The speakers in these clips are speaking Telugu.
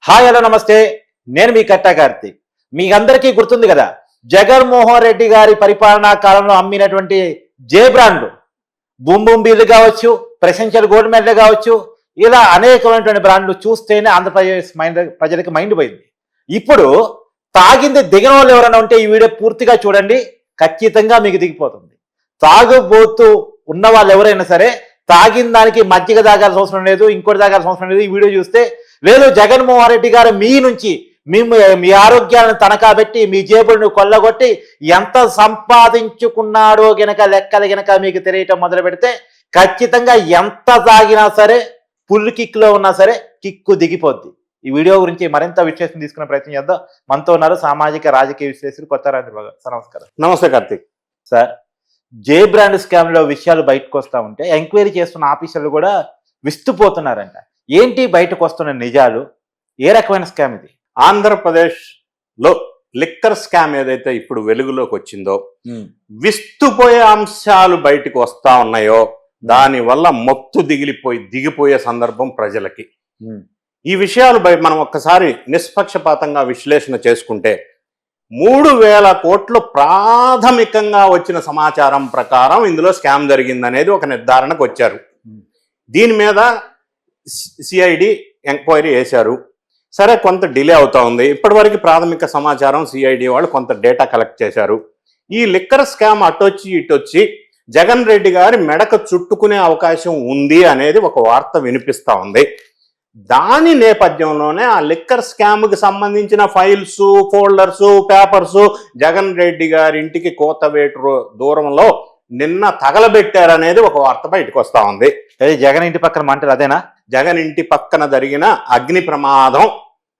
హాయ్ హలో నమస్తే, నేను మీ కట్టా కార్తీక్. మీకందరికీ గుర్తుంది కదా, జగన్మోహన్ రెడ్డి గారి పరిపాలనా కాలంలో అమ్మినటువంటి జే బ్రాండ్ బూమ్ బూమ్ బీర్లు కావచ్చు, ప్రెసెన్షియల్ గోల్డ్ మెడల్ కావచ్చు, ఇలా అనేకమైనటువంటి బ్రాండ్లు చూస్తేనే ఆంధ్రప్రదేశ్ ప్రజలకు మైండ్ పోయింది. ఇప్పుడు తాగింది దిగిన వాళ్ళు ఎవరైనా ఉంటే ఈ వీడియో పూర్తిగా చూడండి, ఖచ్చితంగా మీకు దిగిపోతుంది. తాగుబోతూ ఉన్న వాళ్ళు ఎవరైనా సరే తాగిన దానికి మజ్జిగ తాగాల్సిన అవసరం లేదు, ఇంకోటి తాగాల్సిన అవసరం లేదు. ఈ వీడియో చూస్తే లేదు జగన్మోహన్ రెడ్డి గారు మీ నుంచి మీ ఆరోగ్యాలను తనఖా పెట్టి మీ జేబులను కొల్లగొట్టి ఎంత సంపాదించుకున్నాడో గనక లెక్కలు గనక మీకు తెలియటం మొదలు పెడితే ఖచ్చితంగా ఎంత తాగినా సరే పుల్ కిక్లో ఉన్నా సరే కిక్కు దిగిపోద్ది. ఈ వీడియో గురించి మరింత విశ్లేషణ తీసుకునే ప్రయత్నం చేద్దాం. మనతో ఉన్నారు సామాజిక రాజకీయ విశ్లేషకులు కొత్త రాజేంద్ర బాబు. సార్ నమస్కారం. నమస్తే కార్తీక్. సార్, జే బ్రాండ్ స్కామ్ లో విషయాలు బయటకు వస్తూ ఉంటే ఎంక్వైరీ చేస్తున్న ఆఫీసర్లు కూడా విస్తుపోతున్నారంట. ఏంటి బయటకు వస్తున్న నిజాలు? ఏ రకమైన స్కామ్ ఇది? ఆంధ్రప్రదేశ్ లో లిక్కర్ స్కామ్ ఏదైతే ఇప్పుడు వెలుగులోకి వచ్చిందో, విస్తుపోయే అంశాలు బయటకు వస్తా ఉన్నాయో దాని వల్ల మొత్తు దిగిపోయే సందర్భం ప్రజలకి. ఈ విషయాలు మనం ఒక్కసారి నిష్పక్షపాతంగా విశ్లేషణ చేసుకుంటే 3,000 కోట్లు ప్రాథమికంగా వచ్చిన సమాచారం ప్రకారం ఇందులో స్కామ్ జరిగిందనేది ఒక నిర్ధారణకు వచ్చారు. దీని మీద సిఐడి ఎంక్వైరీ చేశారు. సరే, కొంత డిలే అవుతా ఉంది. ఇప్పటివరకు ప్రాథమిక సమాచారం సిఐడి వాళ్ళు కొంత డేటా కలెక్ట్ చేశారు. ఈ లిక్కర్ స్కామ్ అటొచ్చి ఇటొచ్చి జగన్ రెడ్డి గారి మెడకు చుట్టుకునే అవకాశం ఉంది అనేది ఒక వార్త వినిపిస్తా ఉంది. దాని నేపథ్యంలోనే ఆ లిక్కర్ స్కామ్కి సంబంధించిన files, folders, papers Jagan Reddy గారి ఇంటికి కోతవేటు దూరంలో నిన్న తగలబెట్టారనేది ఒక వార్త బయటకు వస్తా ఉంది. జగన్ ఇంటి పక్కన మంటలు అదేనా? జగన్ ఇంటి పక్కన జరిగిన అగ్ని ప్రమాదం,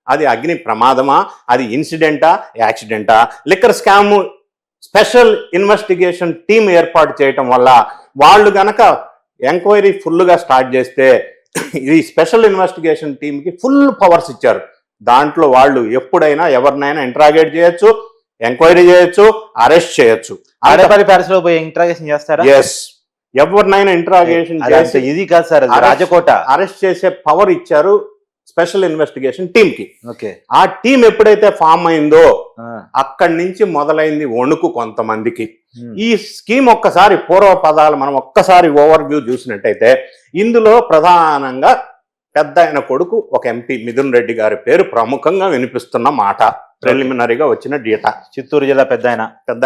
అది అగ్ని ప్రమాదమా, అది ఇన్సిడెంటా, యాక్సిడెంటా? Liquor scam special investigation team ఏర్పాటు చేయటం వల్ల వాళ్ళు గనక ఎంక్వైరీ ఫుల్గా స్టార్ట్ చేస్తే ఇది స్పెషల్ ఇన్వెస్టిగేషన్ టీంకి ఫుల్ పవర్స్ ఇచ్చారు. దాంట్లో వాళ్ళు ఎప్పుడైనా ఎవరినైనా ఇంట్రాగేట్ చేయొచ్చు, ఎంక్వైరీ చేయొచ్చు, అరెస్ట్ చేయొచ్చు. ఇంట్రాగేషన్ చేస్తారా? ఎస్, ఎవరినైనా ఇంట్రాగేషన్ చేసి ఇది కాదు సార్, రాజకోట అరెస్ట్ చేసే పవర్ ఇచ్చారు స్పెషల్ ఇన్వెస్టిగేషన్ టీమ్ కి. ఓకే, ఆ టీం ఎప్పుడైతే ఫామ్ అయిందో అక్కడి నుంచి మొదలైంది వణుకు కొంతమందికి. ఈ స్కీమ్ ఒక్కసారి పూర్వ పదాలు మనం ఒక్కసారి ఓవర్ వ్యూ చూసినట్టయితే ఇందులో ప్రధానంగా పెద్ద ఆయన కొడుకు ఒక ఎంపీ మిథున్ రెడ్డి గారి పేరు ప్రముఖంగా వినిపిస్తున్న మాట. ప్రిలిమినరీగా వచ్చిన డేటా. చిత్తూరు జిల్లా పెద్ద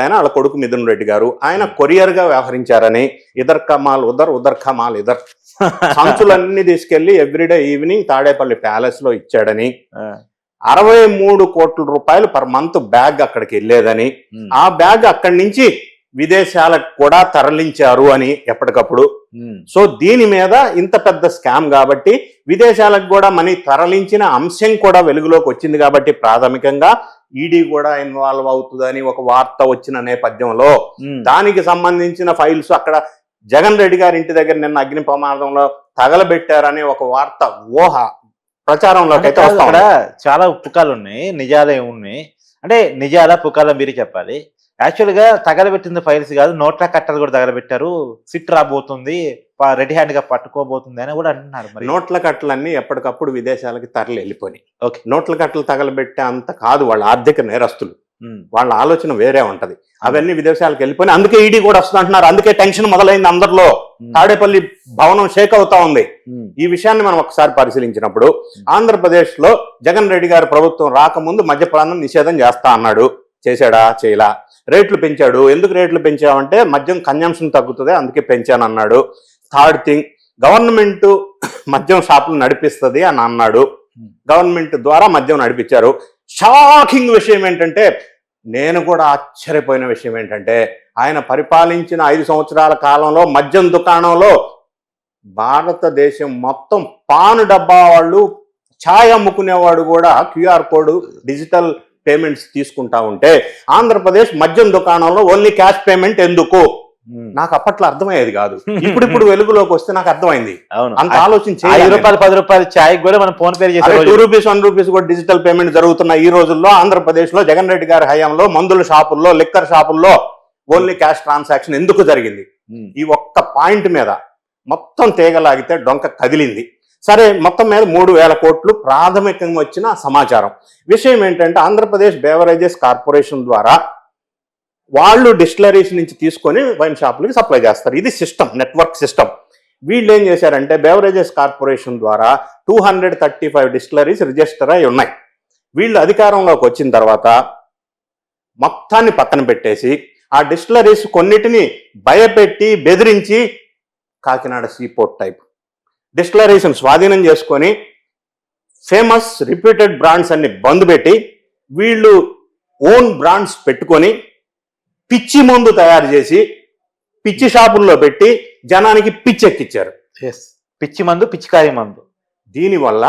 ఆయన వాళ్ళ కొడుకు మిథున్ రెడ్డి గారు, ఆయన కొరియర్ గా వ్యవహరించారని, ఇదర్ కమాల్ ఉదర్, ఉదర్ కమాల్ ఇదర్, సంచులన్నీ తీసుకెళ్లి ఎవ్రీడే ఈవినింగ్ తాడేపల్లి ప్యాలెస్ లో ఇచ్చాడని, 63 కోట్ల రూపాయలు పర్ మంత్ బ్యాగ్ అక్కడికి వెళ్ళేదని, ఆ బ్యాగ్ అక్కడి నుంచి విదేశాలకు కూడా తరలించారు అని ఎప్పటికప్పుడు. సో దీని మీద ఇంత పెద్ద స్కామ్ కాబట్టి విదేశాలకు కూడా మనీ తరలించిన అంశం కూడా వెలుగులోకి వచ్చింది కాబట్టి ప్రాథమికంగా ఈడీ కూడా ఇన్వాల్వ్ అవుతుందని ఒక వార్త వచ్చిన నేపథ్యంలో దానికి సంబంధించిన ఫైల్స్ అక్కడ జగన్ రెడ్డి గారి ఇంటి దగ్గర నిన్న అగ్ని ప్రమాదంలో తగలబెట్టారనే ఒక వార్త ఊహ ప్రచారంలోకి అయితే అక్కడ చాలా పుకాలు ఉన్నాయి, నిజాలే ఉన్నాయి. అంటే నిజాల పుకాల మీరు చెప్పాలి. యాక్చువల్గా తగలబెట్టింది ఫైల్స్ కాదు, నోట్ల కట్టలు కూడా తగలబెట్టారు, సిట్ రాబోతుంది, రెడీ హ్యాండ్ గా పట్టుకోబోతుంది అని కూడా అంటున్నారు. మరి నోట్ల కట్టలన్నీ ఎప్పటికప్పుడు విదేశాలకి తరలి వెళ్ళిపోయినాయి. ఓకే, నోట్ల కట్టలు తగలబెట్టే అంత కాదు, వాళ్ళ ఆర్థిక నేరస్తులు, వాళ్ళ ఆలోచన వేరే ఉంటది. అవన్నీ విదేశాలకు వెళ్ళిపోయి అందుకే ఈడీ కూడా వస్తుంది అంటున్నారు. అందుకే టెన్షన్ మొదలైంది అందరిలో. తాడేపల్లి భవనం షేక్ అవుతా ఉంది. ఈ విషయాన్ని మనం ఒకసారి పరిశీలించినప్పుడు ఆంధ్రప్రదేశ్ లో జగన్ రెడ్డి గారి ప్రభుత్వం రాకముందు మద్యపానం నిషేధం చేస్తా అన్నాడు. చేశాడా? చేయలా. రేట్లు పెంచాడు. ఎందుకు రేట్లు పెంచావంటే మద్యం కన్జంప్షన్ తగ్గుతుంది అందుకే పెంచాను అన్నాడు. థర్డ్ థింగ్, గవర్నమెంట్ మద్యం షాపులు నడిపిస్తుంది అని అన్నాడు. గవర్నమెంట్ ద్వారా మద్యం నడిపించారు. షాకింగ్ విషయం ఏంటంటే, నేను కూడా ఆశ్చర్యపోయిన విషయం ఏంటంటే, ఆయన పరిపాలించిన 5 సంవత్సరాల కాలంలో మద్యం దుకాణంలో భారతదేశం మొత్తం పాను డబ్బా వాళ్ళు, ఛాయ్ అమ్ముకునేవాడు కూడా క్యూఆర్ కోడ్ డిజిటల్ పేమెంట్స్ తీసుకుంటా ఉంటే ఆంధ్రప్రదేశ్ మద్యం దుకాణంలో ఓన్లీ క్యాష్ పేమెంట్ ఎందుకు? నాకు అప్పట్లో అర్థమయ్యేది కాదు. ఇప్పుడు వెలుగులోకి వస్తే నాకు అర్థమైంది. అంత ఆలోచించి 5 రూపాయలు 10 రూపాయలు ఛాయ్ కూడా మనం ఫోన్ పే చేసి 2 రూపీస్ 1 రూపీస్ కూడా డిజిటల్ పేమెంట్ జరుగుతున్న ఈ రోజుల్లో ఆంధ్రప్రదేశ్ లో జగన్ రెడ్డి గారి హయాంలో మందుల షాపుల్లో, లిక్కర్ షాపుల్లో ఓన్లీ క్యాష్ ట్రాన్సాక్షన్ ఎందుకు జరిగింది? ఈ ఒక్క పాయింట్ మీద మొత్తం తీగలాగితే డొంక కదిలింది. సరే, మొత్తం మీద 3,000 కోట్లు ప్రాథమికంగా వచ్చిన సమాచారం. విషయం ఏంటంటే ఆంధ్రప్రదేశ్ బేవరేజెస్ కార్పొరేషన్ ద్వారా వాళ్ళు డిస్టిలరీస్ నుంచి తీసుకొని వైన్ షాపులకి సప్లై చేస్తారు. ఇది సిస్టమ్, నెట్వర్క్ సిస్టమ్. వీళ్ళు ఏం చేశారంటే బేవరేజెస్ కార్పొరేషన్ ద్వారా 235 డిస్టిలరీస్ రిజిస్టర్ అయి ఉన్నాయి. వీళ్ళు అధికారంలోకి వచ్చిన తర్వాత మొత్తాన్ని పక్కన పెట్టేసి ఆ డిస్టిలరీస్ కొన్నిటిని భయపెట్టి బెదిరించి కాకినాడ సీపోర్ట్ టైప్ డిస్టిలరీస్ని స్వాధీనం చేసుకొని ఫేమస్ రిప్యూటెడ్ బ్రాండ్స్ అన్ని బంద్ పెట్టి వీళ్ళు ఓన్ బ్రాండ్స్ పెట్టుకొని పిచ్చి మందు తయారు చేసి పిచ్చి షాపుల్లో పెట్టి జనానికి పిచ్చి ఎక్కిచ్చారు. పిచ్చి మందు, పిచ్చికాయ మందు. దీనివల్ల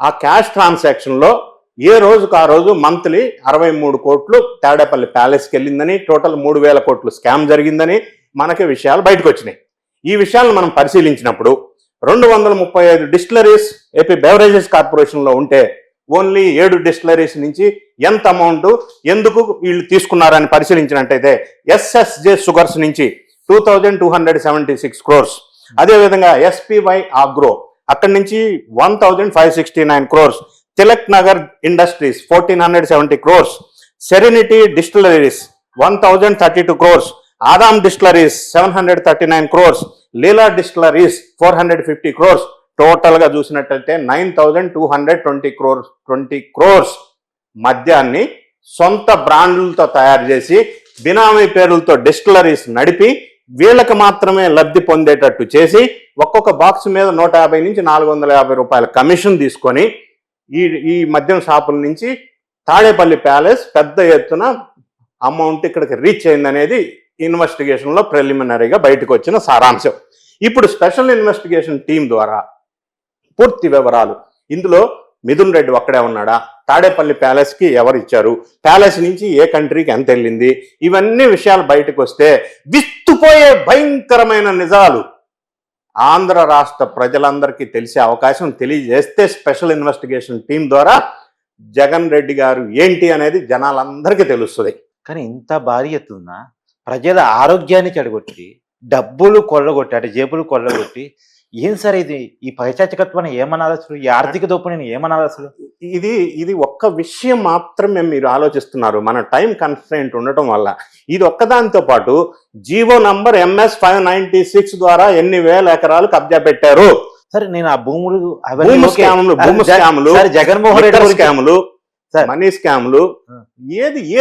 ఆ క్యాష్ ట్రాన్సాక్షన్ లో ఏ రోజుకు ఆ రోజు మంత్లీ 63 కోట్లు తాడేపల్లి ప్యాలెస్కి వెళ్ళిందని, టోటల్ 3,000 కోట్లు స్కామ్ జరిగిందని మనకి విషయాలు బయటకు వచ్చినాయి. ఈ విషయాలను మనం పరిశీలించినప్పుడు 235 డిస్టిలరీస్ ఏపీ బెవరేజెస్ కార్పొరేషన్ లో ఉంటే ఓన్లీ 7 డిస్టిలరీస్ నుంచి ఎంత అమౌంట్ ఎందుకు వీళ్ళు తీసుకున్నారని పరిశీలించినట్టయితే ఎస్ఎస్జే షుగర్స్ నుంచి 2,276 క్రోర్స్, అదేవిధంగా ఎస్పీవై ఆగ్రో అక్కడి నుంచి 1,569 crores, Tilak Nagar industries 1,470 crores, serenity distilleries 1,032 crores, Adan distilleries 739 crores, Leela distilleries 450 crores. Total గా చూసినట్టయితే 9,220 క్రోర్స్ మద్యాన్ని సొంత బ్రాండ్లతో తయారు చేసి బినామీ పేర్లతో డిస్టిలరీస్ నడిపి వీళ్ళకి మాత్రమే లబ్ధి పొందేటట్టు చేసి ఒక్కొక్క బాక్స్ మీద 150 నుంచి 450 రూపాయల కమిషన్ తీసుకొని ఈ మద్యం షాపుల నుంచి తాడేపల్లి ప్యాలెస్ పెద్ద ఎత్తున అమౌంట్ ఇక్కడికి రీచ్ అయిందనేది ఇన్వెస్టిగేషన్ లో ప్రిలిమినరీగా బయటకు వచ్చిన సారాంశం. ఇప్పుడు స్పెషల్ ఇన్వెస్టిగేషన్ టీం ద్వారా పూర్తి వివరాలు, ఇందులో మిథున్ రెడ్డి ఒక్కడే ఉన్నాడా, తాడేపల్లి ప్యాలెస్ కి ఎవరు ఇచ్చారు, ప్యాలెస్ నుంచి ఏ కంట్రీకి ఎంత వెళ్ళింది, ఇవన్నీ విషయాలు బయటకు వస్తే విస్తుపోయే భయంకరమైన నిజాలు ఆంధ్ర రాష్ట్ర ప్రజలందరికీ తెలిసే అవకాశం తెలియజేస్తే స్పెషల్ ఇన్వెస్టిగేషన్ టీం ద్వారా జగన్ రెడ్డి గారు ఏంటి అనేది జనాలందరికీ తెలుస్తుంది. కానీ ఇంత భారీ ఎత్తున ప్రజల ఆరోగ్యాన్ని చెడగొట్టి డబ్బులు కొల్లగొట్టి అంటే జేబులు కొల్లగొట్టి ఏం సార్ ఇది? ఈ పైచాచికత్వాన్ని ఏమనాలి అసలు? ఈ ఆర్థిక దోపిడీని ఏమనాలి అసలు? ఇది ఒక్క విషయం మాత్రమే మీరు ఆలోచిస్తున్నారు. మన టైం కన్స్ట్రెయింట్ ఉండటం వల్ల ఇది ఒక్కదానితో పాటు జీవో నంబర్ MS 596 ద్వారా ఎన్ని వేల ఎకరాలు కబ్జా పెట్టారు. సరే, నేను ఆ భూములు భూమి స్కాములు, జగన్మోహన్ రెడ్డి స్కాములు, మనీ స్కాములు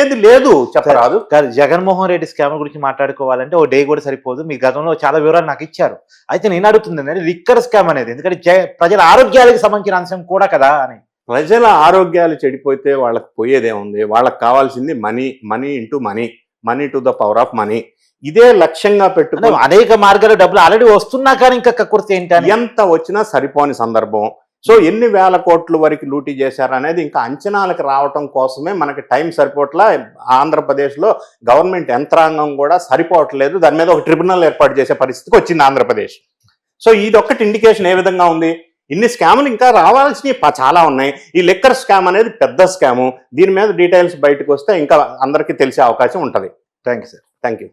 ఏది లేదు చెప్పరాదు. జగన్మోహన్ రెడ్డి స్కామ్ గురించి మాట్లాడుకోవాలంటే ఓ డే కూడా సరిపోదు. మీ గతంలో చాలా వివరాలు నాకు ఇచ్చారు. అయితే నేను అడుగుతుంది లిక్కర్ స్కామ్ అనేది, ఎందుకంటే ప్రజల ఆరోగ్యాలకు సంబంధించిన అంశం కూడా కదా అని. ప్రజల ఆరోగ్యాలు చెడిపోతే వాళ్ళకి పోయేదేముంది? వాళ్ళకి కావాల్సింది money into money to the power of money. ఇదే లక్ష్యంగా పెట్టుకుని అనేక మార్గాల డబ్బులు ఆల్రెడీ వస్తున్నా కానీ ఇంకా కక్కుర్తి ఏంటి? ఎంత వచ్చినా సరిపోని సందర్భం. సో ఎన్ని వేల కోట్ల వరకు లూటీ చేశారనేది ఇంకా అంచనాలకు రావటం కోసమే మనకి టైం సరిపోట్లా. ఆంధ్రప్రదేశ్లో గవర్నమెంట్ యంత్రాంగం కూడా సరిపోవట్లేదు. దాని మీద ఒక ట్రిబ్యునల్ ఏర్పాటు చేసే పరిస్థితికి వచ్చింది ఆంధ్రప్రదేశ్. సో ఇదొక్కటి ఇండికేషన్ ఏ విధంగా ఉంది. ఇన్ని స్కాములు ఇంకా రావాల్సినవి చాలా ఉన్నాయి. ఈ లిక్కర్ స్కామ్ అనేది పెద్ద స్కాము. దీని మీద డీటెయిల్స్ బయటకు వస్తే ఇంకా అందరికీ తెలిసే అవకాశం ఉంటుంది. Thank you sir. Thank you.